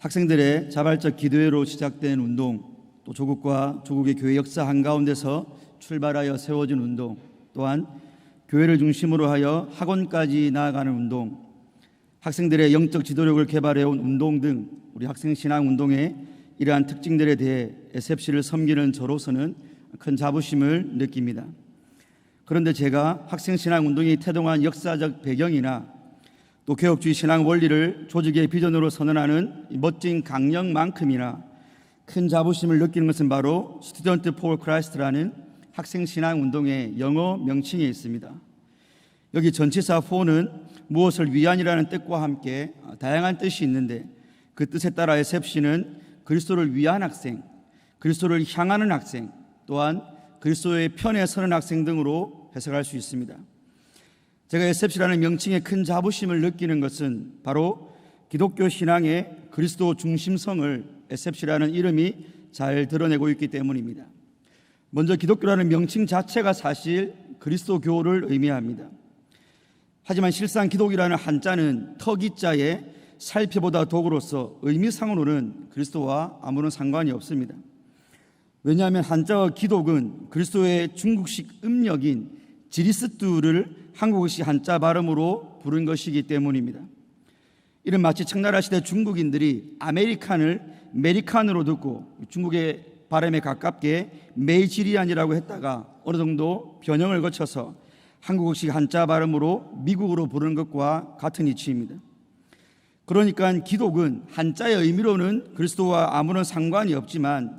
학생들의 자발적 기도회로 시작된 운동, 또 조국과 조국의 교회 역사 한가운데서 출발하여 세워진 운동, 또한 교회를 중심으로 하여 학원까지 나아가는 운동, 학생들의 영적 지도력을 개발해온 운동 등 우리 학생신앙운동의 이러한 특징들에 대해 SFC를 섬기는 저로서는 큰 자부심을 느낍니다. 그런데 제가 학생신앙운동이 태동한 역사적 배경이나 또 개혁주의 신앙 원리를 조직의 비전으로 선언하는 멋진 강령만큼이나 큰 자부심을 느끼는 것은 바로 Student for Christ라는 학생신앙운동의 영어 명칭에 있습니다. 여기 전치사 for는 무엇을 위한이라는 뜻과 함께 다양한 뜻이 있는데, 그 뜻에 따라 SFC는 그리스도를 위한 학생, 그리스도를 향하는 학생, 또한 그리스도의 편에 서는 학생 등으로 해석할 수 있습니다. 제가 SFC라는 명칭에 큰 자부심을 느끼는 것은 바로 기독교 신앙의 그리스도 중심성을 SFC라는 이름이 잘 드러내고 있기 때문입니다. 먼저 기독교라는 명칭 자체가 사실 그리스도교를 의미합니다. 하지만 실상 기독이라는 한자는 터기자에 살펴보다 도구로서 의미상으로는 그리스도와 아무런 상관이 없습니다. 왜냐하면 한자어 기독은 그리스도의 중국식 음력인 지리스뚜를 한국식 한자 발음으로 부른 것이기 때문입니다. 이는 마치 청나라 시대 중국인들이 아메리칸을 메리칸으로 듣고 중국의 발음에 가깝게 메이지리안이라고 했다가 어느 정도 변형을 거쳐서 한국식 한자 발음으로 미국으로 부르는 것과 같은 이치입니다. 그러니까 기독은 한자의 의미로는 그리스도와 아무런 상관이 없지만,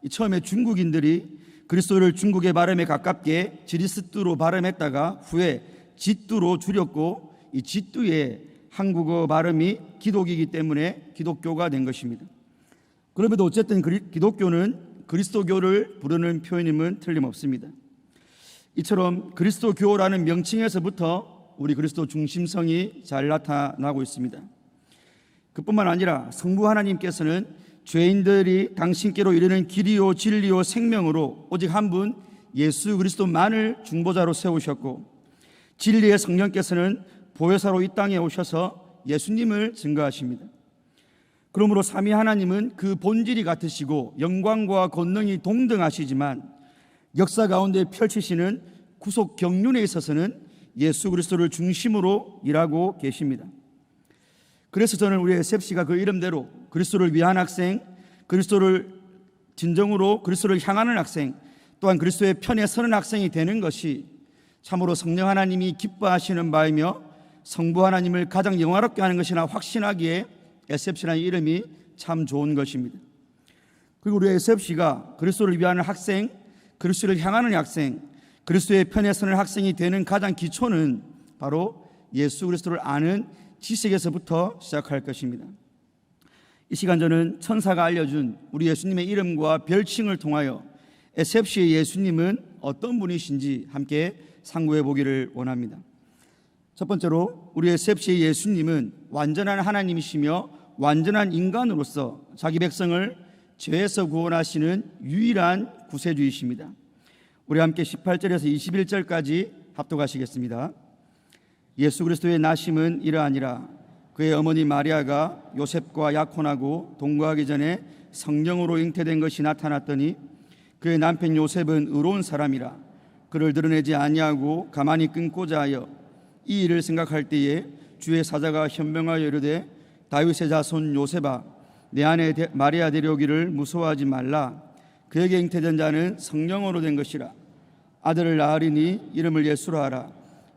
처음에 중국인들이 그리스도를 중국의 발음에 가깝게 지리스뚜로 발음했다가 후에 지뚜로 줄였고, 이 지뚜의 한국어 발음이 기독이기 때문에 기독교가 된 것입니다. 그럼에도 어쨌든 기독교는 그리스도교를 부르는 표현임은 틀림없습니다. 이처럼 그리스도교라는 명칭에서부터 우리 그리스도 중심성이 잘 나타나고 있습니다. 그뿐만 아니라 성부 하나님께서는 죄인들이 당신께로 이르는 길이요 진리요 생명으로 오직 한 분 예수 그리스도만을 중보자로 세우셨고, 진리의 성령께서는 보혜사로 이 땅에 오셔서 예수님을 증거하십니다. 그러므로 삼위 하나님은 그 본질이 같으시고 영광과 권능이 동등하시지만 역사 가운데 펼치시는 구속 경륜에 있어서는 예수 그리스도를 중심으로 일하고 계십니다. 그래서 저는 우리 SFC가 그 이름대로 그리스도를 위한 학생, 그리스도를 진정으로 그리스도를 향하는 학생, 또한 그리스도의 편에 서는 학생이 되는 것이 참으로 성령 하나님이 기뻐하시는 바이며 성부 하나님을 가장 영화롭게 하는 것이나 확신하기에 SFC라는 이름이 참 좋은 것입니다. 그리고 우리 SFC가 그리스도를 위한 학생, 그리스도를 향하는 학생, 그리스도의 편에 서는 학생이 되는 가장 기초는 바로 예수 그리스도를 아는 지식에서부터 시작할 것입니다. 이 시간 저는 천사가 알려준 우리 예수님의 이름과 별칭을 통하여 SFC의 예수님은 어떤 분이신지 함께 상고해 보기를 원합니다. 첫 번째로 우리 SFC의 예수님은 완전한 하나님이시며 완전한 인간으로서 자기 백성을 죄에서 구원하시는 유일한 구세주이십니다. 우리 함께 18절에서 21절까지 합독하시겠습니다. 예수 그리스도의 나심은 이러하니라. 그의 어머니 마리아가 요셉과 약혼하고 동거하기 전에 성령으로 잉태된 것이 나타났더니 그의 남편 요셉은 의로운 사람이라 그를 드러내지 아니하고 가만히 끊고자 하여 이 일을 생각할 때에 주의 사자가 현명하여 이르되 다윗의 자손 요셉아 내 아내 마리아 데려오기를 무서워하지 말라. 그에게 잉태된 자는 성령으로 된 것이라. 아들을 낳으리니 이름을 예수라 하라.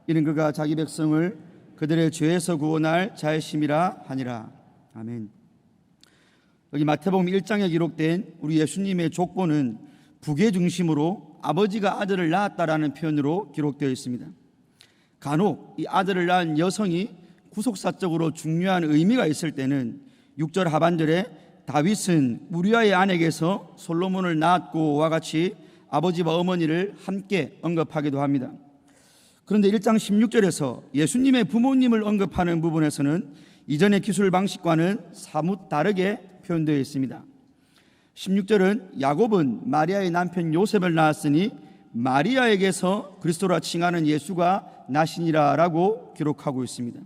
이는 그가 자기 백성을 그들의 죄에서 구원할 자의심이라 하니라. 아멘. 여기 마태복음 1장에 기록된 우리 예수님의 족보는 북의 중심으로 아버지가 아들을 낳았다라는 표현으로 기록되어 있습니다. 간혹 이 아들을 낳은 여성이 구속사적으로 중요한 의미가 있을 때는 6절 하반절에 다윗은 우리아의 아내에게서 솔로몬을 낳았고와 같이 아버지와 어머니를 함께 언급하기도 합니다. 그런데 1장 16절에서 예수님의 부모님을 언급하는 부분에서는 이전의 기술 방식과는 사뭇 다르게 표현되어 있습니다. 16절은 야곱은 마리아의 남편 요셉을 낳았으니 마리아에게서 그리스도라 칭하는 예수가 나시니라 라고 기록하고 있습니다.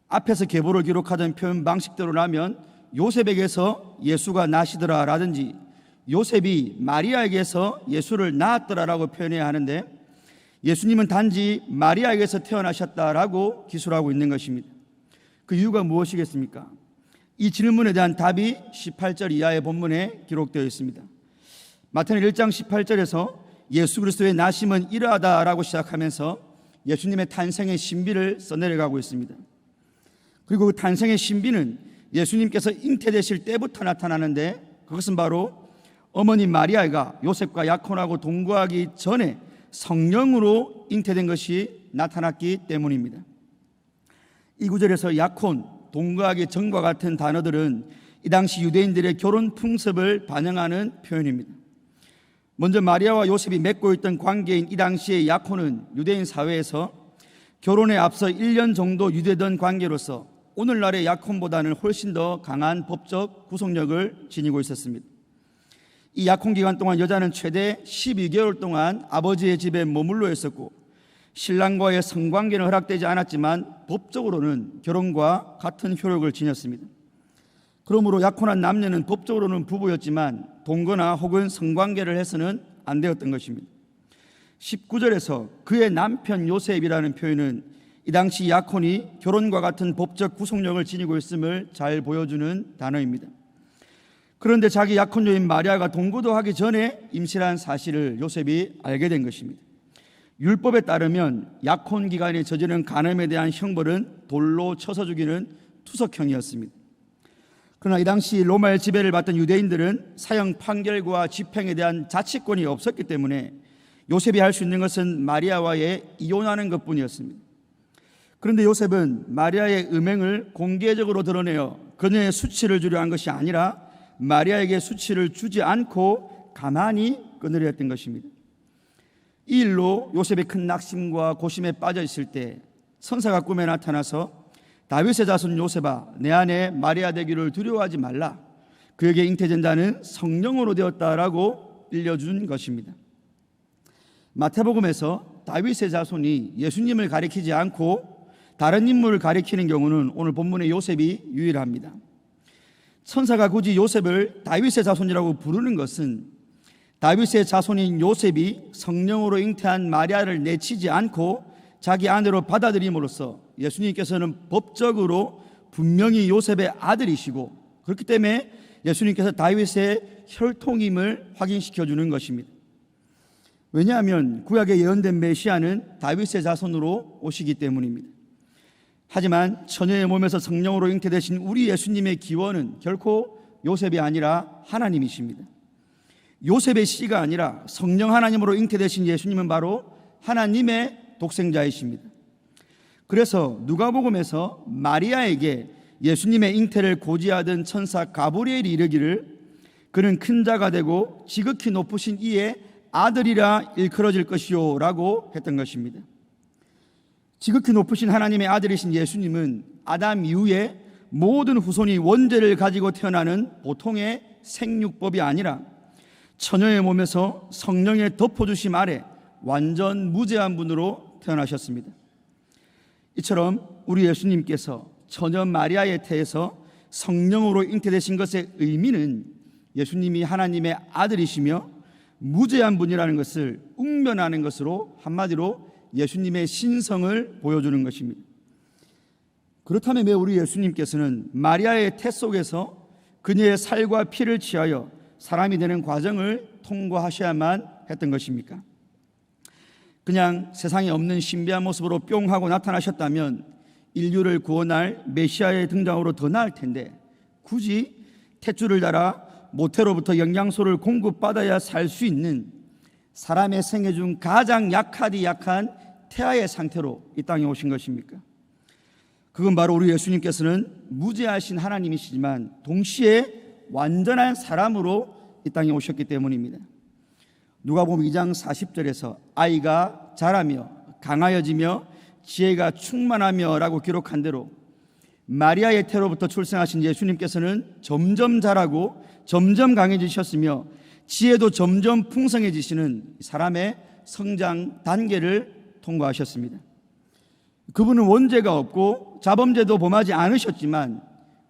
앞에서 계보를 기록하던 표현 방식대로라면 요셉에게서 예수가 나시더라 라든지 요셉이 마리아에게서 예수를 낳았더라라고 표현해야 하는데 예수님은 단지 마리아에게서 태어나셨다라고 기술하고 있는 것입니다. 그 이유가 무엇이겠습니까? 이 질문에 대한 답이 18절 이하의 본문에 기록되어 있습니다. 마태는 1장 18절에서 예수 그리스도의 나심은 이러하다라고 시작하면서 예수님의 탄생의 신비를 써내려가고 있습니다. 그리고 그 탄생의 신비는 예수님께서 잉태되실 때부터 나타나는데 그것은 바로 어머니 마리아가 요셉과 약혼하고 동거하기 전에 성령으로 잉태된 것이 나타났기 때문입니다. 이 구절에서 약혼, 동거하기 전과 같은 단어들은 이 당시 유대인들의 결혼 풍습을 반영하는 표현입니다. 먼저 마리아와 요셉이 맺고 있던 관계인 이 당시의 약혼은 유대인 사회에서 결혼에 앞서 1년 정도 유대된 관계로서 오늘날의 약혼보다는 훨씬 더 강한 법적 구속력을 지니고 있었습니다. 이 약혼 기간 동안 여자는 최대 12개월 동안 아버지의 집에 머물러 있었고 신랑과의 성관계는 허락되지 않았지만 법적으로는 결혼과 같은 효력을 지녔습니다. 그러므로 약혼한 남녀는 법적으로는 부부였지만 동거나 혹은 성관계를 해서는 안 되었던 것입니다. 19절에서 그의 남편 요셉이라는 표현은 이 당시 약혼이 결혼과 같은 법적 구속력을 지니고 있음을 잘 보여주는 단어입니다. 그런데 자기 약혼녀인 마리아가 동거도 하기 전에 임신한 사실을 요셉이 알게 된 것입니다. 율법에 따르면 약혼 기간에 저지른 간음에 대한 형벌은 돌로 쳐서 죽이는 투석형이었습니다. 그러나 이 당시 로마의 지배를 받던 유대인들은 사형 판결과 집행에 대한 자치권이 없었기 때문에 요셉이 할 수 있는 것은 마리아와의 이혼하는 것뿐이었습니다. 그런데 요셉은 마리아의 음행을 공개적으로 드러내어 그녀의 수치를 주려 한 것이 아니라 마리아에게 수치를 주지 않고 가만히 끊으려 했던 것입니다. 이 일로 요셉이 큰 낙심과 고심에 빠져 있을 때 선사가 꿈에 나타나서 다윗의 자손 요셉아 내 안에 마리아 되기를 두려워하지 말라 그에게 잉태된 자는 성령으로 되었다라고 일러준 것입니다. 마태복음에서 다윗의 자손이 예수님을 가리키지 않고 다른 인물을 가리키는 경우는 오늘 본문의 요셉이 유일합니다. 천사가 굳이 요셉을 다윗의 자손이라고 부르는 것은 다윗의 자손인 요셉이 성령으로 잉태한 마리아를 내치지 않고 자기 아내로 받아들임으로써 예수님께서는 법적으로 분명히 요셉의 아들이시고 그렇기 때문에 예수님께서 다윗의 혈통임을 확인시켜 주는 것입니다. 왜냐하면 구약에 예언된 메시아는 다윗의 자손으로 오시기 때문입니다. 하지만 처녀의 몸에서 성령으로 잉태되신 우리 예수님의 기원은 결코 요셉이 아니라 하나님이십니다. 요셉의 씨가 아니라 성령 하나님으로 잉태되신 예수님은 바로 하나님의 독생자이십니다. 그래서 누가복음에서 마리아에게 예수님의 잉태를 고지하던 천사 가브리엘이 이르기를 그는 큰 자가 되고 지극히 높으신 이의 아들이라 일컬어질 것이요 라고 했던 것입니다. 지극히 높으신 하나님의 아들이신 예수님은 아담 이후에 모든 후손이 원죄를 가지고 태어나는 보통의 생육법이 아니라 처녀의 몸에서 성령의 덮어주심 아래 완전 무죄한 분으로 태어나셨습니다. 이처럼 우리 예수님께서 처녀 마리아의 태에서 성령으로 잉태되신 것의 의미는 예수님이 하나님의 아들이시며 무죄한 분이라는 것을 웅변하는 것으로 한마디로 예수님의 신성을 보여주는 것입니다. 그렇다면 왜 우리 예수님께서는 마리아의 태 속에서 그녀의 살과 피를 취하여 사람이 되는 과정을 통과하셔야만 했던 것입니까? 그냥 세상에 없는 신비한 모습으로 뿅 하고 나타나셨다면 인류를 구원할 메시아의 등장으로 더 나을 텐데 굳이 탯줄을 달아 모태로부터 영양소를 공급받아야 살 수 있는 사람의 생애 중 가장 약하디 약한 태아의 상태로 이 땅에 오신 것입니까? 그건 바로 우리 예수님께서는 무죄하신 하나님이시지만 동시에 완전한 사람으로 이 땅에 오셨기 때문입니다. 누가복음 2장 40절에서 아이가 자라며 강하여지며 지혜가 충만하며 라고 기록한 대로 마리아의 태로부터 출생하신 예수님께서는 점점 자라고 점점 강해지셨으며 지혜도 점점 풍성해지시는 사람의 성장 단계를 통과하셨습니다. 그분은 원죄가 없고 자범죄도 범하지 않으셨지만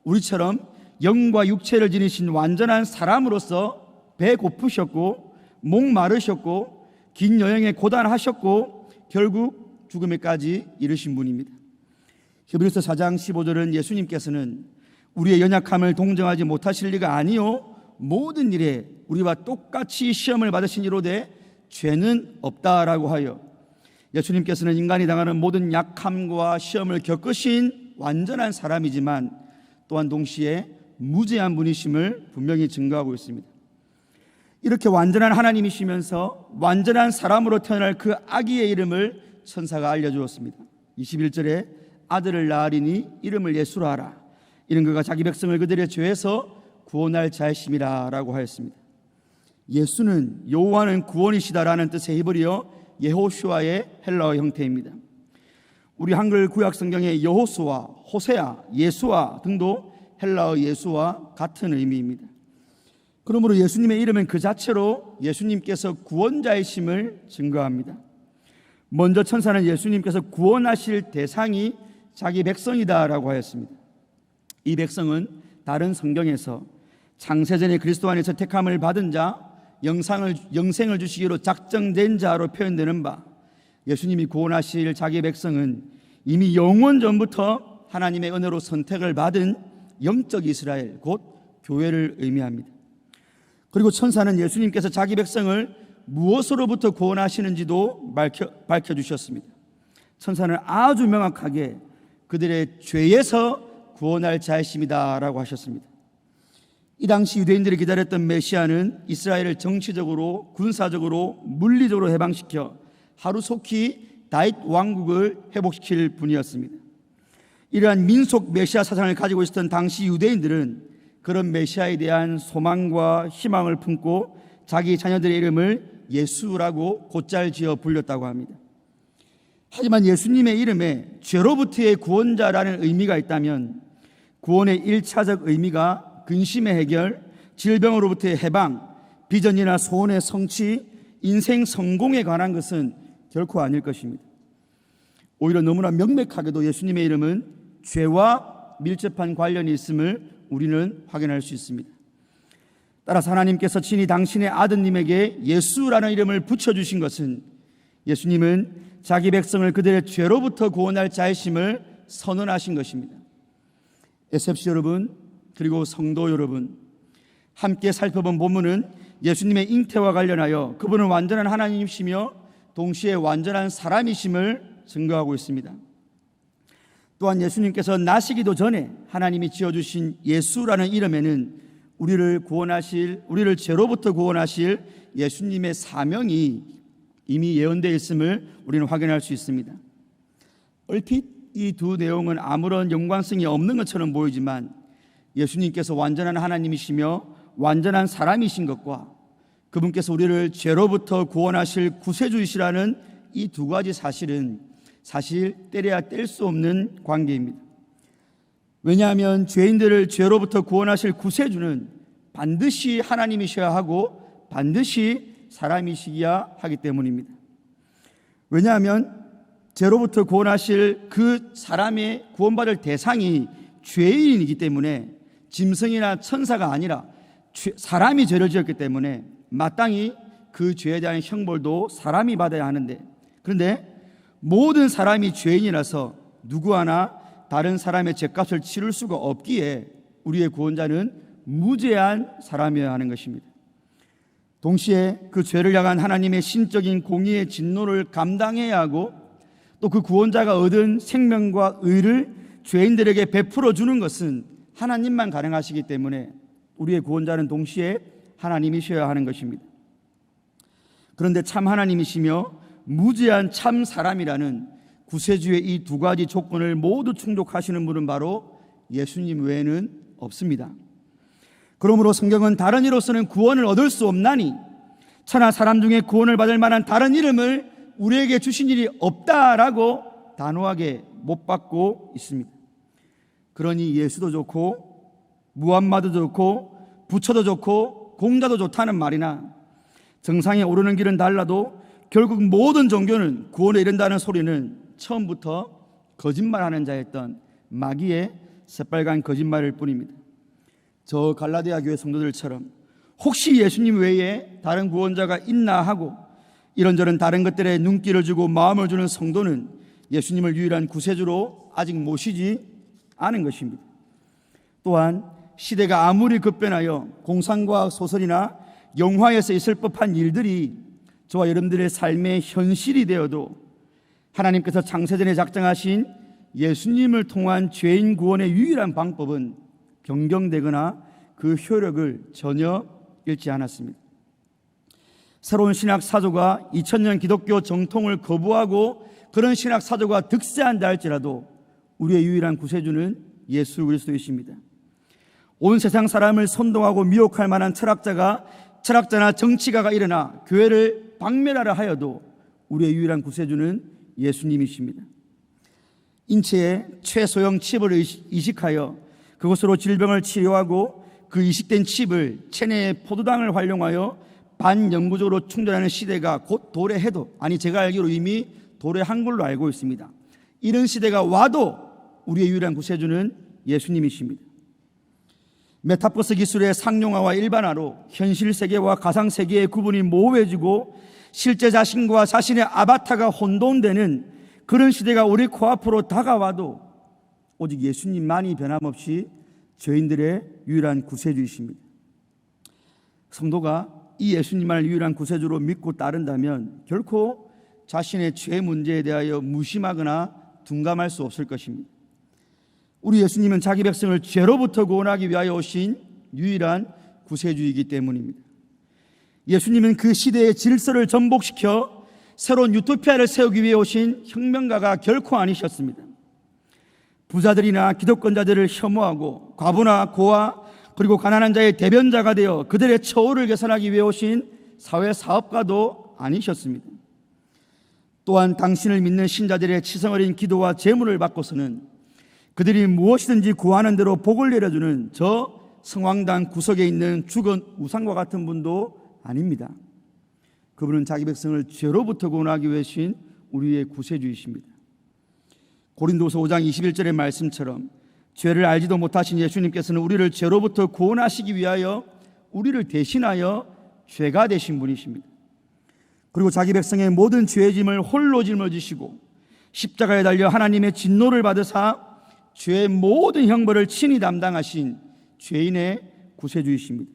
우리처럼 영과 육체를 지니신 완전한 사람으로서 배 고프셨고 목 마르셨고 긴 여행에 고단하셨고 결국 죽음에까지 이르신 분입니다. 히브리서 4장 15절은 예수님께서는 우리의 연약함을 동정하지 못하실 리가 아니요 모든 일에 우리와 똑같이 시험을 받으신 이로되 죄는 없다라고 하여 예수님께서는 인간이 당하는 모든 약함과 시험을 겪으신 완전한 사람이지만 또한 동시에 무죄한 분이심을 분명히 증거하고 있습니다. 이렇게 완전한 하나님이시면서 완전한 사람으로 태어날 그 아기의 이름을 천사가 알려주었습니다. 21절에 아들을 낳으리니 이름을 예수라 하라. 이는 그가 자기 백성을 그들의 죄에서 구원할 자이심이라 라고 하였습니다. 예수는 여호와는 구원이시다라는 뜻의 히브리어 예호슈아의 헬라어 형태입니다. 우리 한글 구약 성경의 여호수아, 호세아, 예수아 등도 헬라어 예수와 같은 의미입니다. 그러므로 예수님의 이름은 그 자체로 예수님께서 구원자이심을 증거합니다. 먼저 천사는 예수님께서 구원하실 대상이 자기 백성이다라고 하였습니다. 이 백성은 다른 성경에서 창세전에 그리스도 안에서 택함을 받은 자, 영생을 주시기로 작정된 자로 표현되는 바, 예수님이 구원하실 자기 백성은 이미 영원 전부터 하나님의 은혜로 선택을 받은 영적 이스라엘, 곧 교회를 의미합니다. 그리고 천사는 예수님께서 자기 백성을 무엇으로부터 구원하시는지도 밝혀주셨습니다. 천사는 아주 명확하게 그들의 죄에서 구원할 자이심이다 라고 하셨습니다. 이 당시 유대인들이 기다렸던 메시아는 이스라엘을 정치적으로, 군사적으로, 물리적으로 해방시켜 하루속히 다윗 왕국을 회복시킬 분이었습니다. 이러한 민속 메시아 사상을 가지고 있었던 당시 유대인들은 그런 메시아에 대한 소망과 희망을 품고 자기 자녀들의 이름을 예수라고 곧잘 지어 불렸다고 합니다. 하지만 예수님의 이름에 죄로부터의 구원자라는 의미가 있다면 구원의 1차적 의미가 근심의 해결, 질병으로부터의 해방, 비전이나 소원의 성취, 인생 성공에 관한 것은 결코 아닐 것입니다. 오히려 너무나 명백하게도 예수님의 이름은 죄와 밀접한 관련이 있음을 우리는 확인할 수 있습니다. 따라서 하나님께서 친히 당신의 아드님에게 예수라는 이름을 붙여주신 것은 예수님은 자기 백성을 그들의 죄로부터 구원할 자이심을 선언하신 것입니다. SFC 여러분, 그리고 성도 여러분, 함께 살펴본 본문은 예수님의 잉태와 관련하여 그분은 완전한 하나님이시며 동시에 완전한 사람이심을 증거하고 있습니다. 또한 예수님께서 나시기도 전에 하나님이 지어주신 예수라는 이름에는 우리를 죄로부터 구원하실 예수님의 사명이 이미 예언되어 있음을 우리는 확인할 수 있습니다. 얼핏 이 두 내용은 아무런 연관성이 없는 것처럼 보이지만 예수님께서 완전한 하나님이시며 완전한 사람이신 것과 그분께서 우리를 죄로부터 구원하실 구세주이시라는 이 두 가지 사실은 사실 떼려야 뗄 수 없는 관계입니다. 왜냐하면 죄인들을 죄로부터 구원하실 구세주는 반드시 하나님이셔야 하고 반드시 사람이시기야 하기 때문입니다. 왜냐하면 죄로부터 구원하실 그 사람의 구원받을 대상이 죄인이기 때문에 짐승이나 천사가 아니라 사람이 죄를 지었기 때문에 마땅히 그 죄에 대한 형벌도 사람이 받아야 하는데, 그런데 모든 사람이 죄인이라서 누구 하나 다른 사람의 죄값을 치를 수가 없기에 우리의 구원자는 무죄한 사람이어야 하는 것입니다. 동시에 그 죄를 향한 하나님의 신적인 공의의 진노를 감당해야 하고 또 그 구원자가 얻은 생명과 의를 죄인들에게 베풀어 주는 것은 하나님만 가능하시기 때문에 우리의 구원자는 동시에 하나님이셔야 하는 것입니다. 그런데 참 하나님이시며 무죄한 참 사람이라는 구세주의 이 두 가지 조건을 모두 충족하시는 분은 바로 예수님 외에는 없습니다. 그러므로 성경은 다른 이로서는 구원을 얻을 수 없나니 천하 사람 중에 구원을 받을 만한 다른 이름을 우리에게 주신 일이 없다라고 단호하게 못 받고 있습니다. 그러니 예수도 좋고 무함마도 좋고 부처도 좋고 공자도 좋다는 말이나 정상에 오르는 길은 달라도 결국 모든 종교는 구원에 이른다는 소리는 처음부터 거짓말하는 자였던 마귀의 새빨간 거짓말일 뿐입니다. 저 갈라디아 교회 성도들처럼 혹시 예수님 외에 다른 구원자가 있나 하고 이런저런 다른 것들에 눈길을 주고 마음을 주는 성도는 예수님을 유일한 구세주로 아직 모시지 않은 것입니다. 또한 시대가 아무리 급변하여 공상과학 소설이나 영화에서 있을 법한 일들이 저와 여러분들의 삶의 현실이 되어도 하나님께서 창세전에 작정하신 예수님을 통한 죄인 구원의 유일한 방법은 변경되거나 그 효력을 전혀 잃지 않았습니다. 새로운 신학 사조가 2000년 기독교 정통을 거부하고 그런 신학 사조가 득세한다 할지라도 우리의 유일한 구세주는 예수 그리스도이십니다. 온 세상 사람을 선동하고 미혹할 만한 철학자나 정치가가 일어나 교회를 박멸하려 하여도 우리의 유일한 구세주는 예수님이십니다. 인체에 최소형 칩을 이식하여 그것으로 질병을 치료하고 그 이식된 칩을 체내의 포도당을 활용하여 반영구적으로 충전하는 시대가 곧 도래해도, 아니 제가 알기로 이미 도래한 걸로 알고 있습니다. 이런 시대가 와도 우리의 유일한 구세주는 예수님이십니다. 메타버스 기술의 상용화와 일반화로 현실 세계와 가상 세계의 구분이 모호해지고 실제 자신과 자신의 아바타가 혼돈되는 그런 시대가 우리 코앞으로 다가와도 오직 예수님만이 변함없이 죄인들의 유일한 구세주이십니다. 성도가 이 예수님만을 유일한 구세주로 믿고 따른다면 결코 자신의 죄 문제에 대하여 무심하거나 둔감할 수 없을 것입니다. 우리 예수님은 자기 백성을 죄로부터 구원하기 위하여 오신 유일한 구세주이기 때문입니다. 예수님은 그 시대의 질서를 전복시켜 새로운 유토피아를 세우기 위해 오신 혁명가가 결코 아니셨습니다. 부자들이나 기득권자들을 혐오하고 과부나 고아 그리고 가난한 자의 대변자가 되어 그들의 처우를 개선하기 위해 오신 사회사업가도 아니셨습니다. 또한 당신을 믿는 신자들의 치성어린 기도와 제물을 받고서는 그들이 무엇이든지 구하는 대로 복을 내려주는 저 성황당 구석에 있는 죽은 우상과 같은 분도 아닙니다. 그분은 자기 백성을 죄로부터 구원하기 위하신 우리의 구세주이십니다. 고린도서 5장 21절의 말씀처럼 죄를 알지도 못하신 예수님께서는 우리를 죄로부터 구원하시기 위하여 우리를 대신하여 죄가 되신 분이십니다. 그리고 자기 백성의 모든 죄의 짐을 홀로 짊어지시고 십자가에 달려 하나님의 진노를 받으사 죄의 모든 형벌을 친히 담당하신 죄인의 구세주이십니다.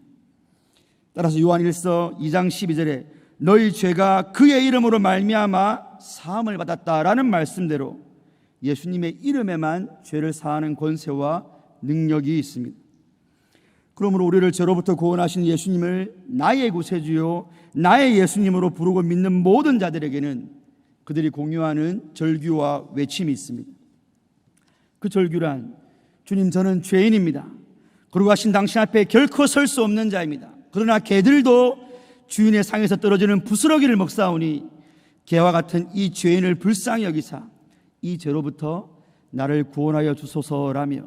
따라서 요한 1서 2장 12절에 너희 죄가 그의 이름으로 말미암아 사함을 받았다라는 말씀대로 예수님의 이름에만 죄를 사하는 권세와 능력이 있습니다. 그러므로 우리를 죄로부터 구원하신 예수님을 나의 구세주요 나의 예수님으로 부르고 믿는 모든 자들에게는 그들이 공유하는 절규와 외침이 있습니다. 그 절규란 주님 저는 죄인입니다. 거룩하신 당신 앞에 결코 설 수 없는 자입니다. 그러나 개들도 주인의 상에서 떨어지는 부스러기를 먹사오니 개와 같은 이 죄인을 불쌍히 여기사 이 죄로부터 나를 구원하여 주소서라며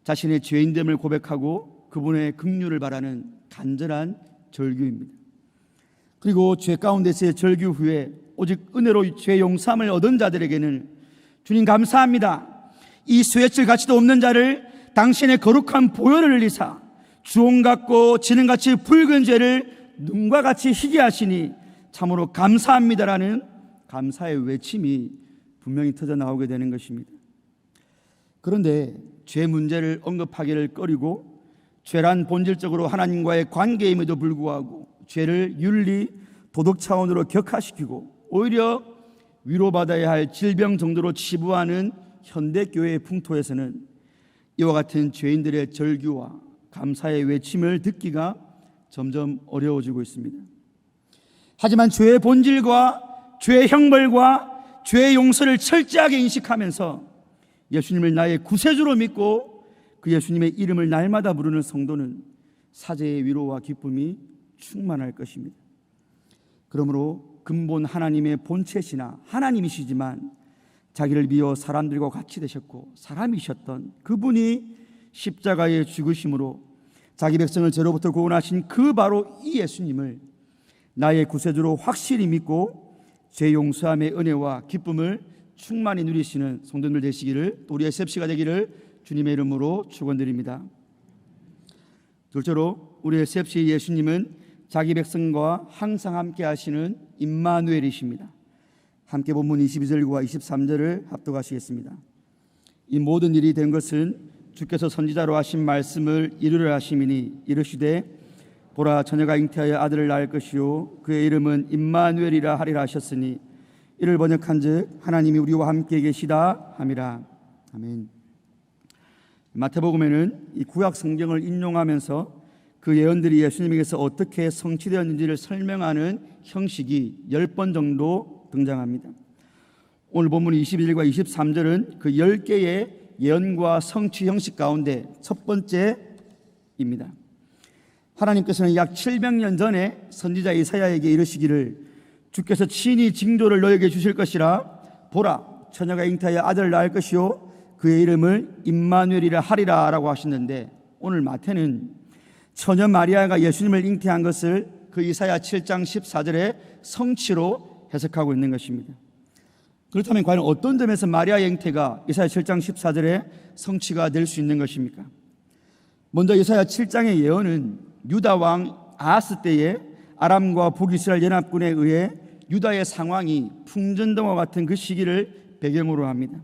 자신의 죄인됨을 고백하고 그분의 긍휼을 바라는 간절한 절규입니다. 그리고 죄 가운데서의 절규 후에 오직 은혜로 죄 용서함을 얻은 자들에게는 주님 감사합니다. 이 쇠칠 가치도 없는 자를 당신의 거룩한 보혈을 흘리사 주홍 같고 지능같이 붉은 죄를 눈과 같이 희게 하시니 참으로 감사합니다라는 감사의 외침이 분명히 터져나오게 되는 것입니다. 그런데 죄 문제를 언급하기를 꺼리고 죄란 본질적으로 하나님과의 관계임에도 불구하고 죄를 윤리, 도덕 차원으로 격화시키고 오히려 위로받아야 할 질병 정도로 치부하는 현대교회의 풍토에서는 이와 같은 죄인들의 절규와 감사의 외침을 듣기가 점점 어려워지고 있습니다. 하지만 죄의 본질과 죄의 형벌과 죄의 용서를 철저하게 인식하면서 예수님을 나의 구세주로 믿고 그 예수님의 이름을 날마다 부르는 성도는 사제의 위로와 기쁨이 충만할 것입니다. 그러므로 근본 하나님의 본체시나 하나님이시지만 자기를 비워 사람들과 같이 되셨고 사람이셨던 그분이 십자가의 죽으심으로 자기 백성을 죄로부터 구원하신 그 바로 이 예수님을 나의 구세주로 확실히 믿고 죄 용서함의 은혜와 기쁨을 충만히 누리시는 성도들 되시기를, 우리의 셉시가 되기를 주님의 이름으로 축원드립니다. 둘째로 우리의 셉시 예수님은 자기 백성과 항상 함께 하시는 임마누엘이십니다. 함께 본문 22절과 23절을 합독하시겠습니다. 이 모든 일이 된 것은 주께서 선지자로 하신 말씀을 이루려 하심이니 이르시되 보라 처녀가 잉태하여 아들을 낳을 것이요 그의 이름은 임마누엘이라 하리라 하셨으니 이를 번역한즉 하나님이 우리와 함께 계시다 함이라. 아멘. 마태복음에는 이 구약 성경을 인용하면서 그 예언들이 예수님에게서 어떻게 성취되었는지를 설명하는 형식이 10번 정도 등장합니다. 오늘 본문 21절과 23절은 그 10개의 예언과 성취 형식 가운데 첫 번째입니다. 하나님께서는 약 700년 전에 선지자 이사야에게 이르시기를 주께서 친히 징조를 너에게 주실 것이라 보라 처녀가 잉태하여 아들을 낳을 것이요 그의 이름을 임마누엘이라 하리라 라고 하셨는데 오늘 마태는 처녀 마리아가 예수님을 잉태한 것을 그 이사야 7장 14절의 성취로 해석하고 있는 것입니다. 그렇다면 과연 어떤 점에서 마리아의 잉태가 이사야 7장 14절의 성취가 될 수 있는 것입니까? 먼저 이사야 7장의 예언은 유다 왕 아하스 때에 아람과 북이스라엘 연합군에 의해 유다의 상황이 풍전등과 같은 그 시기를 배경으로 합니다.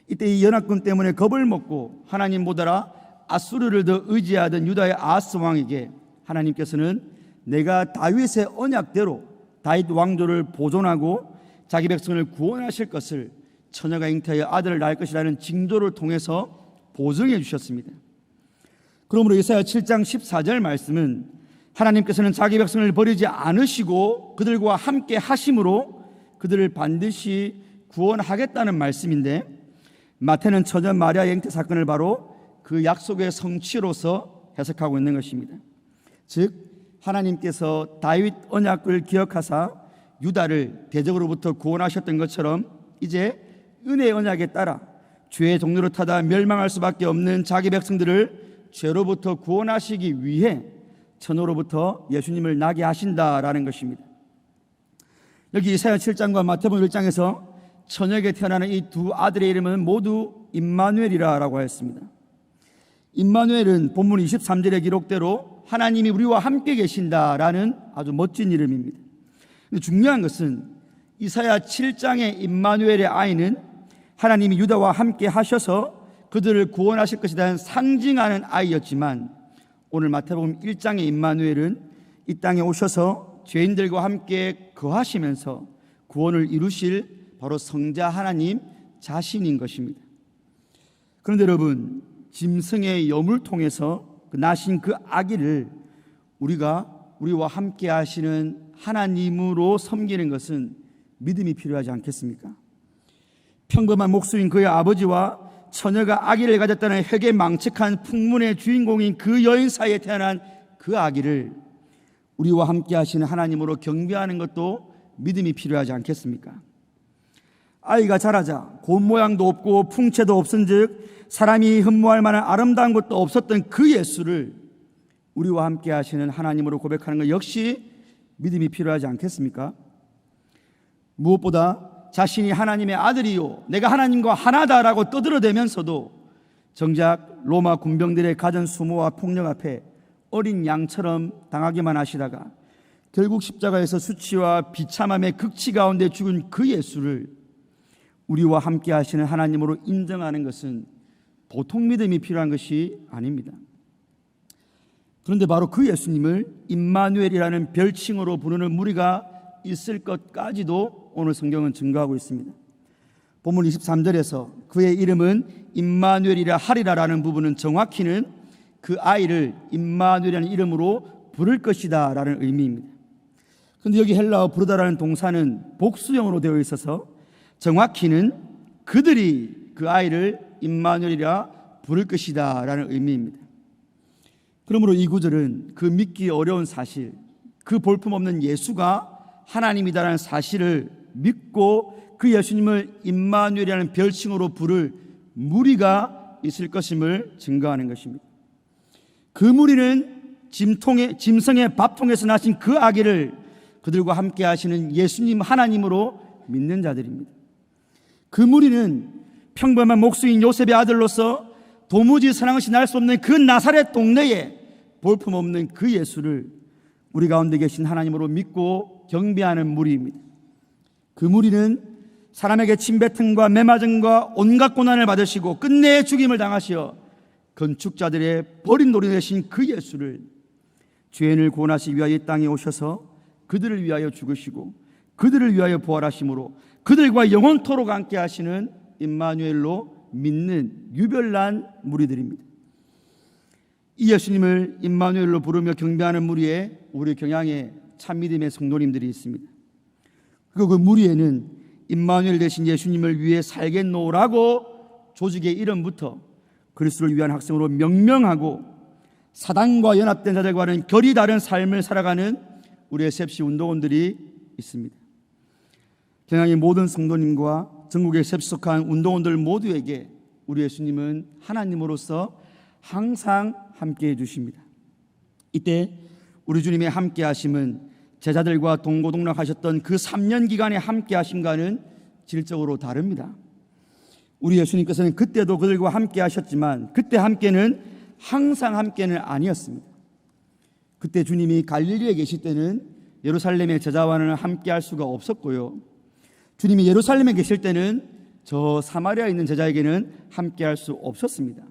이때 이 연합군 때문에 겁을 먹고 하나님보다 아수르를 더 의지하던 유다의 아하스 왕에게 하나님께서는 내가 다윗의 언약대로 다윗 왕조를 보존하고 자기 백성을 구원하실 것을 처녀가 잉태하여 아들을 낳을 것이라는 징조를 통해서 보증해 주셨습니다. 그러므로 이사야 7장 14절 말씀은 하나님께서는 자기 백성을 버리지 않으시고 그들과 함께 하심으로 그들을 반드시 구원하겠다는 말씀인데 마태는 처녀 마리아의 잉태 사건을 바로 그 약속의 성취로서 해석하고 있는 것입니다. 즉 하나님께서 다윗 언약을 기억하사 유다를 대적으로부터 구원하셨던 것처럼 이제 은혜의 언약에 따라 죄의 종로를 타다 멸망할 수밖에 없는 자기 백성들을 죄로부터 구원하시기 위해 처녀로부터 예수님을 나게 하신다라는 것입니다. 여기 이사야 7장과 마태복음 1장에서 처녀에게 태어나는 이 두 아들의 이름은 모두 임마누엘이라고 하였습니다. 임마누엘은 본문 23절의 기록대로 하나님이 우리와 함께 계신다라는 아주 멋진 이름입니다. 근데 중요한 것은 이사야 7장의 임마누엘의 아이는 하나님이 유다와 함께 하셔서 그들을 구원하실 것이라는 상징하는 아이였지만 오늘 마태복음 1장의 임마누엘은 이 땅에 오셔서 죄인들과 함께 거하시면서 구원을 이루실 바로 성자 하나님 자신인 것입니다. 그런데 여러분 짐승의 염을 통해서 나신 그 아기를 우리와 함께 하시는 하나님으로 섬기는 것은 믿음이 필요하지 않겠습니까? 평범한 목수인 그의 아버지와 처녀가 아기를 가졌다는 회개망측한 풍문의 주인공인 그 여인 사이에 태어난 그 아기를 우리와 함께 하시는 하나님으로 경배하는 것도 믿음이 필요하지 않겠습니까? 아이가 자라자 곰 모양도 없고 풍채도 없은즉 사람이 흠모할 만한 아름다운 것도 없었던 그 예수를 우리와 함께 하시는 하나님으로 고백하는 것 역시 믿음이 필요하지 않겠습니까? 무엇보다 자신이 하나님의 아들이요 내가 하나님과 하나다라고 떠들어대면서도 정작 로마 군병들의 가전 수모와 폭력 앞에 어린 양처럼 당하기만 하시다가 결국 십자가에서 수치와 비참함의 극치 가운데 죽은 그 예수를 우리와 함께 하시는 하나님으로 인정하는 것은 보통 믿음이 필요한 것이 아닙니다. 그런데 바로 그 예수님을 임마누엘이라는 별칭으로 부르는 무리가 있을 것까지도 오늘 성경은 증거하고 있습니다. 본문 23절에서 그의 이름은 임마누엘이라 하리라라는 부분은 정확히는 그 아이를 임마누엘이라는 이름으로 부를 것이다 라는 의미입니다. 그런데 여기 헬라어 부르다라는 동사는 복수형으로 되어 있어서 정확히는 그들이 그 아이를 임마누엘이라 부를 것이다 라는 의미입니다. 그러므로 이 구절은 그 믿기 어려운 사실, 그 볼품없는 예수가 하나님이다라는 사실을 믿고 그 예수님을 임마누엘이라는 별칭으로 부를 무리가 있을 것임을 증거하는 것입니다. 그 무리는 짐승의 밥통에서 나신 그 아기를 그들과 함께 하시는 예수님 하나님으로 믿는 자들입니다. 그 무리는 평범한 목수인 요셉의 아들로서 도무지 선한 것이 날 수 없는 그 나사렛 동네에 볼품없는 그 예수를 우리 가운데 계신 하나님으로 믿고 경배하는 무리입니다. 그 무리는 사람에게 침뱉음과 매맞음과 온갖 고난을 받으시고 끝내 죽임을 당하시어 건축자들의 버림돌이 되신 그 예수를 죄인을 구원하시기 위하여 이 땅에 오셔서 그들을 위하여 죽으시고 그들을 위하여 부활하심으로 그들과 영원토록 함께 하시는 임마누엘로 믿는 유별난 무리들입니다. 이 예수님을 임마누엘로 부르며 경배하는 무리에 우리 경향의 참믿음의 성도님들이 있습니다. 그리고 그 무리에는 임마누엘 되신 예수님을 위해 살겠노라고 조직의 이름부터 그리스도를 위한 학생으로 명명하고 사단과 연합된 자들과는 결이 다른 삶을 살아가는 우리의 셉시 운동원들이 있습니다. 경향의 모든 성도님과 전국에 셉속한 운동원들 모두에게 우리 예수님은 하나님으로서 항상 함께해 주십니다. 이때 우리 주님의 함께 하심은 제자들과 동고동락하셨던 그 3년 기간의 함께 하심과는 질적으로 다릅니다. 우리 예수님께서는 그때도 그들과 함께 하셨지만 그때 함께는 항상 함께는 아니었습니다. 그때 주님이 갈릴리에 계실 때는 예루살렘의 제자와는 함께 할 수가 없었고요, 주님이 예루살렘에 계실 때는 저 사마리아에 있는 제자에게는 함께 할 수 없었습니다.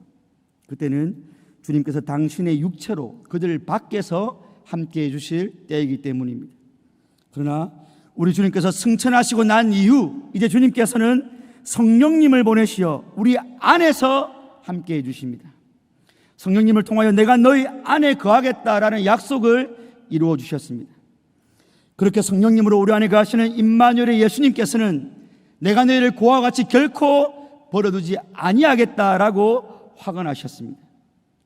그때는 주님께서 당신의 육체로 그들 밖에서 함께해 주실 때이기 때문입니다. 그러나 우리 주님께서 승천하시고 난 이후 이제 주님께서는 성령님을 보내시어 우리 안에서 함께해 주십니다. 성령님을 통하여 내가 너희 안에 거하겠다라는 약속을 이루어 주셨습니다. 그렇게 성령님으로 우리 안에 거하시는 임마누엘의 예수님께서는 내가 너희를 고와 같이 결코 버려두지 아니하겠다라고 확언하셨습니다.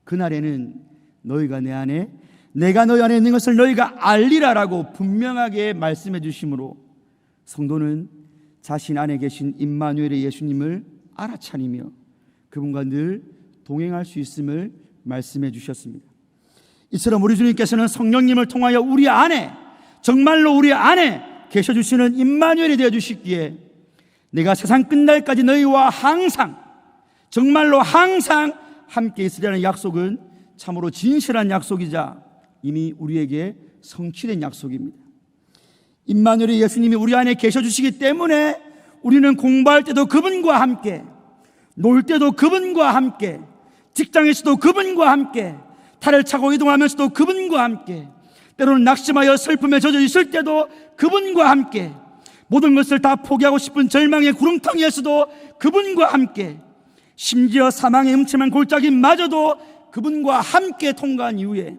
그날에는 너희가 내 안에 내가 너희 안에 있는 것을 너희가 알리라라고 분명하게 말씀해 주심으로 성도는 자신 안에 계신 임마누엘의 예수님을 알아차리며 그분과 늘 동행할 수 있음을 말씀해 주셨습니다. 이처럼 우리 주님께서는 성령님을 통하여 우리 안에, 정말로 우리 안에 계셔주시는 임마누엘이 되어주시기에 내가 세상 끝날까지 너희와 항상, 정말로 항상 함께 있으리라는 약속은 참으로 진실한 약속이자 이미 우리에게 성취된 약속입니다. 임마누엘의 예수님이 우리 안에 계셔주시기 때문에 우리는 공부할 때도 그분과 함께, 놀 때도 그분과 함께, 직장에서도 그분과 함께, 탈을 차고 이동하면서도 그분과 함께, 때로는 낙심하여 슬픔에 젖어 있을 때도 그분과 함께, 모든 것을 다 포기하고 싶은 절망의 구렁텅이에서도 그분과 함께, 심지어 사망의 음침한 골짜기마저도 그분과 함께 통과한 이후에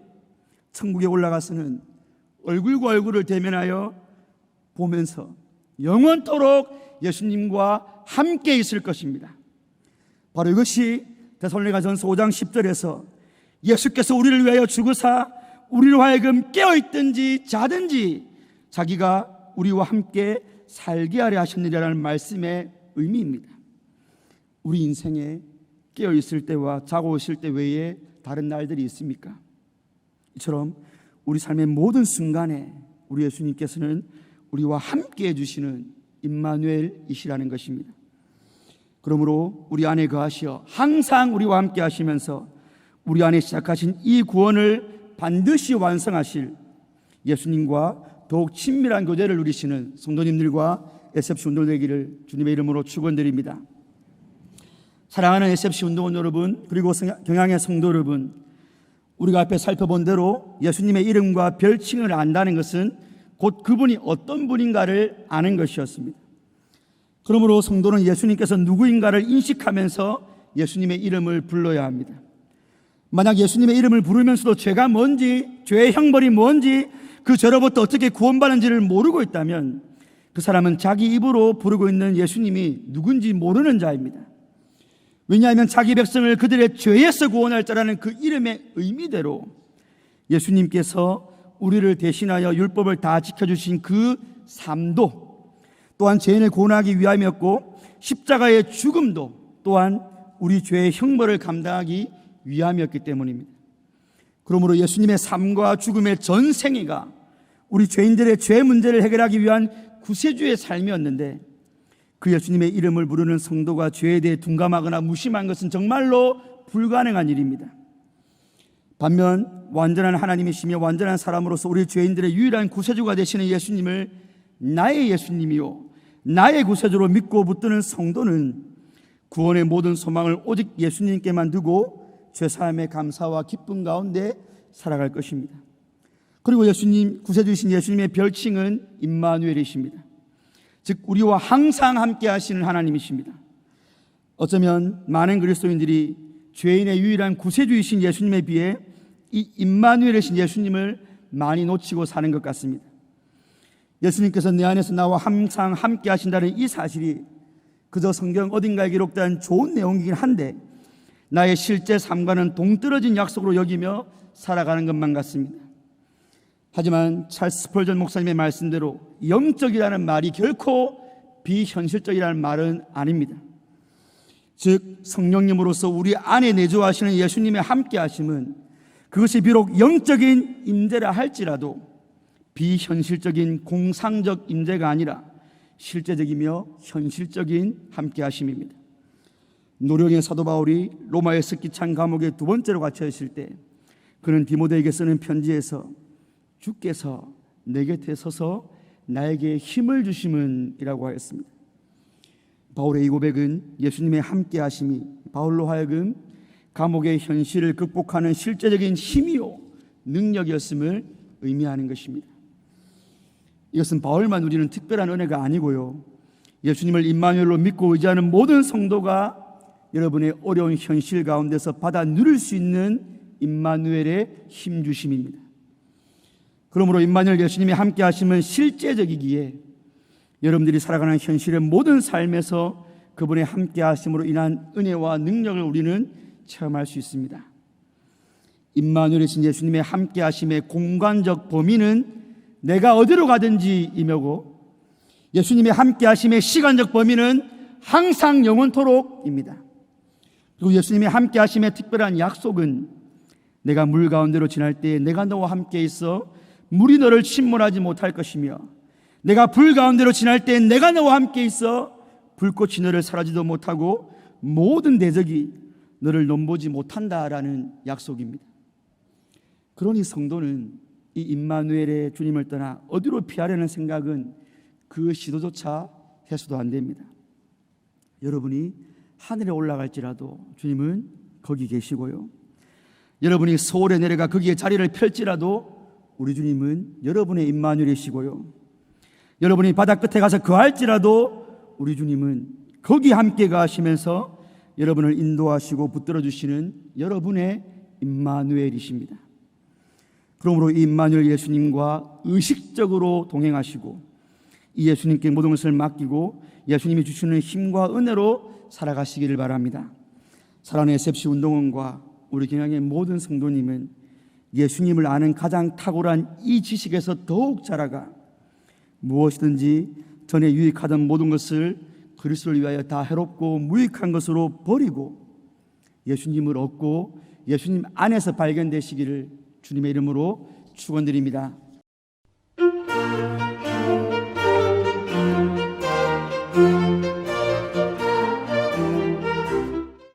천국에 올라가서는 얼굴과 얼굴을 대면하여 보면서 영원토록 예수님과 함께 있을 것입니다. 바로 이것이 데살로니가전서 5장 10절에서 예수께서 우리를 위하여 죽으사 우리로 하여금 깨어있든지 자든지 자기가 우리와 함께 살게 하려 하셨느니라는 말씀의 의미입니다. 우리 인생에 깨어있을 때와 자고 있을 때 외에 다른 날들이 있습니까? 이처럼 우리 삶의 모든 순간에 우리 예수님께서는 우리와 함께 해주시는 임마누엘이시라는 것입니다. 그러므로 우리 안에 거하시어 항상 우리와 함께 하시면서 우리 안에 시작하신 이 구원을 반드시 완성하실 예수님과 더욱 친밀한 교제를 누리시는 성도님들과 SFC 운동 되기를 주님의 이름으로 축원드립니다. 사랑하는 SFC 운동원 여러분, 그리고 경향의 성도 여러분, 우리가 앞에 살펴본 대로 예수님의 이름과 별칭을 안다는 것은 곧 그분이 어떤 분인가를 아는 것이었습니다. 그러므로 성도는 예수님께서 누구인가를 인식하면서 예수님의 이름을 불러야 합니다. 만약 예수님의 이름을 부르면서도 죄가 뭔지, 죄의 형벌이 뭔지, 그 죄로부터 어떻게 구원받는지를 모르고 있다면 그 사람은 자기 입으로 부르고 있는 예수님이 누군지 모르는 자입니다. 왜냐하면 자기 백성을 그들의 죄에서 구원할 자라는 그 이름의 의미대로 예수님께서 우리를 대신하여 율법을 다 지켜주신 그 삶도 또한 죄인을 구원하기 위함이었고, 십자가의 죽음도 또한 우리 죄의 형벌을 감당하기 위함이었기 때문입니다. 그러므로 예수님의 삶과 죽음의 전생애가 우리 죄인들의 죄 문제를 해결하기 위한 구세주의 삶이었는데, 그 예수님의 이름을 부르는 성도가 죄에 대해 둔감하거나 무심한 것은 정말로 불가능한 일입니다. 반면 완전한 하나님이시며 완전한 사람으로서 우리 죄인들의 유일한 구세주가 되시는 예수님을 나의 예수님이요 나의 구세주로 믿고 붙드는 성도는 구원의 모든 소망을 오직 예수님께만 두고 죄사함의 감사와 기쁨 가운데 살아갈 것입니다. 그리고 예수님, 구세주이신 예수님의 별칭은 임마누엘이십니다. 즉 우리와 항상 함께 하시는 하나님이십니다. 어쩌면 많은 그리스도인들이 죄인의 유일한 구세주이신 예수님에 비해 이 임마누엘이신 예수님을 많이 놓치고 사는 것 같습니다. 예수님께서 내 안에서 나와 항상 함께 하신다는 이 사실이 그저 성경 어딘가에 기록된 좋은 내용이긴 한데 나의 실제 삶과는 동떨어진 약속으로 여기며 살아가는 것만 같습니다. 하지만 찰스 스펄전 목사님의 말씀대로 영적이라는 말이 결코 비현실적이라는 말은 아닙니다. 즉 성령님으로서 우리 안에 내주하시는 예수님의 함께하심은 그것이 비록 영적인 임재라 할지라도 비현실적인 공상적 임재가 아니라 실제적이며 현실적인 함께하심입니다. 노령의 사도 바울이 로마의 스키찬 감옥에 두 번째로 갇혀 있을 때 그는 디모데에게 쓰는 편지에서 주께서 내 곁에 서서 나에게 힘을 주심은 이라고 하였습니다. 바울의 이 고백은 예수님의 함께하심이 바울로 하여금 감옥의 현실을 극복하는 실제적인 힘이요 능력이었음을 의미하는 것입니다. 이것은 바울만 누리는 특별한 은혜가 아니고요, 예수님을 임마누엘로 믿고 의지하는 모든 성도가 여러분의 어려운 현실 가운데서 받아 누릴 수 있는 임마누엘의 힘주심입니다. 그러므로 임마누엘 예수님이 함께 하심은 실제적이기에 여러분들이 살아가는 현실의 모든 삶에서 그분의 함께 하심으로 인한 은혜와 능력을 우리는 체험할 수 있습니다. 임마누엘이신 예수님의 함께 하심의 공간적 범위는 내가 어디로 가든지 이며고 예수님의 함께 하심의 시간적 범위는 항상 영원토록입니다. 그리고 예수님의 함께 하심의 특별한 약속은 내가 물 가운데로 지날 때 내가 너와 함께 있어 물이 너를 침몰하지 못할 것이며 내가 불 가운데로 지날 때 내가 너와 함께 있어 불꽃이 너를 사라지도 못하고 모든 대적이 너를 넘보지 못한다라는 약속입니다. 그러니 성도는 이 임마누엘의 주님을 떠나 어디로 피하려는 생각은 그 시도조차 해서도 안 됩니다. 여러분이 하늘에 올라갈지라도 주님은 거기 계시고요, 여러분이 서울에 내려가 거기에 자리를 펼지라도 우리 주님은 여러분의 임마누엘이시고요, 여러분이 바다 끝에 가서 거할지라도 우리 주님은 거기 함께 가시면서 여러분을 인도하시고 붙들어 주시는 여러분의 임마누엘이십니다. 그러므로 이 임마누엘 예수님과 의식적으로 동행하시고 이 예수님께 모든 것을 맡기고 예수님이 주시는 힘과 은혜로 살아가시기를 바랍니다. 사랑의 SFC 운동원과 우리 경향의 모든 성도님은 예수님을 아는 가장 탁월한 이 지식에서 더욱 자라가 무엇이든지 전에 유익하던 모든 것을 그리스도를 위하여 다 해롭고 무익한 것으로 버리고 예수님을 얻고 예수님 안에서 발견되시기를 주님의 이름으로 축원드립니다.